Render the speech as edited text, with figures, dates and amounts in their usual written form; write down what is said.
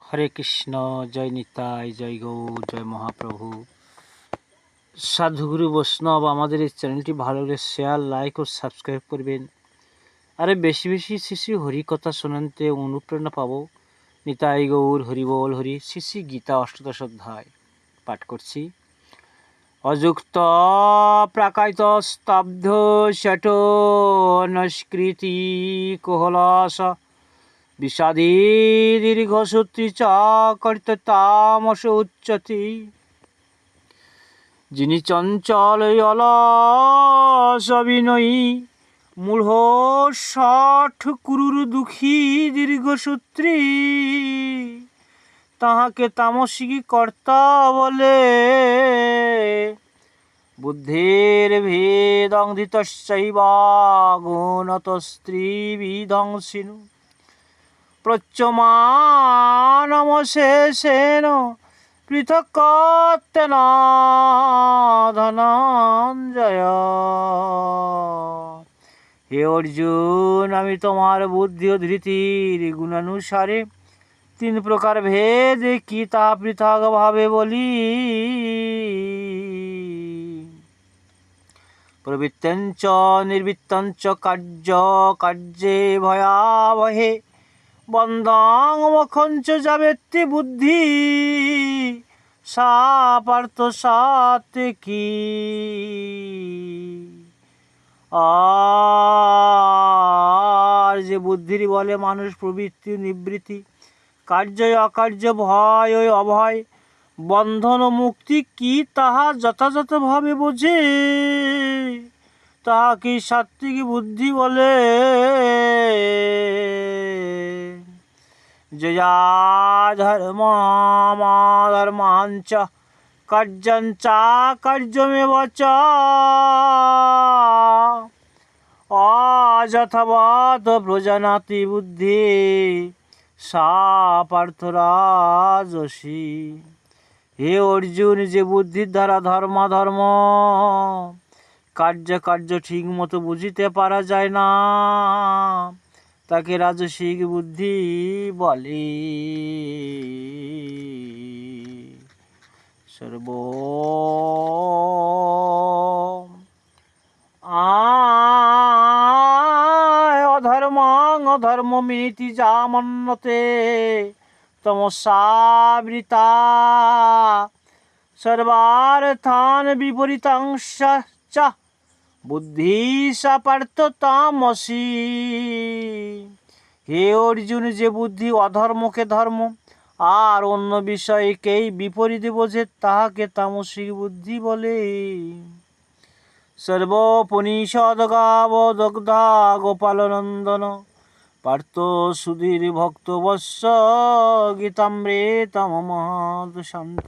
হরে কৃষ্ণ, জয় নিতাই, জয় গৌর, জয় মহাপ্রভু। সাধুগুরু বৈষ্ণব, আমাদের এই চ্যানেলটি ভালো লাগলে শেয়ার, লাইক ও সাবস্ক্রাইব করবেন। আরে বেশি বেশি শ্রী হরি কথা শোনাতে অনুপ্রেরণা পাবো। নিতাই গৌর, হরি বল হরি। শ্রী গীতা অষ্টাদশ অধ্যায় পাঠ করছি। অযুক্ত প্রাকাইত স্তব্ধ ষট নস্কৃতি কোহলাস বিষাদী দীর্ঘসূত্রী চ কর্ততামস উচ্চতি। যিনি চঞ্চল অলস বিনয়ী মূঢ় ষঠ কুরুর দুঃখী দীর্ঘসূত্রী, তাহাকে তামসিক কর্তা বলে। বুদ্ধির ভেদং ধৃতশ্চৈব গুণতস্ত্রিবিধংসিনু প্রচ্যমানমশেষেণ পৃথক্তেন ধনঞ্জয়। হে অর্জুন, আমি তোমার বুদ্ধি ও ধৃতির গুণানুসারে তিন প্রকার ভেদ কি তা পৃথক ভাবে বলি। প্রবৃত্তঞ্চ নির্বৃত্তঞ্চ কার্য কার্যে ভয়াবহে বন্ধং মোক্ষঞ্চ যাবেত্তি বুদ্ধি সা পার্থ সাত্বিকী। আর যে বুদ্ধির বলে মানুষ প্রবৃত্তি নিবৃত্তি, কার্য অকার্য, ভয় ও অভয়, বন্ধন ও মুক্তি কি তাহা যথাযথভাবে বোঝে, তাহাকে সাত্বিক বুদ্ধি বলে। যয়া ধর্মাধর্মাঞ্চ কার্যঞ্চ কার্যমেব চ অযথাবৎ প্রজানাতি বুদ্ধি সা পার্থ রাজসী। হে অর্জুন, যে বুদ্ধির দ্বারা ধর্মাধর্ম কার্য কার্য ঠিক মতো বুঝিতে পারা যায় না, তাকে রাজসিক বুদ্ধি বলে। সর্ব অধর্মাং অধর্মমিতি যা মন্যতে তমসাবৃতা সর্বার্থান বিপরীতাংশ বুদ্ধি সা পার্থ তামসী। হে অর্জুন, যে বুদ্ধি অধর্মকে ধর্ম আর অন্য বিষয়কেই বিপরীত বোঝে, তাহাকে তামসিক বুদ্ধি বলে। সর্বোপনিষদ গাব দগ্ধা গোপালনন্দন পার্থ সুধীর ভক্ত বৎস গীতামৃতম মহৎ শান্তি।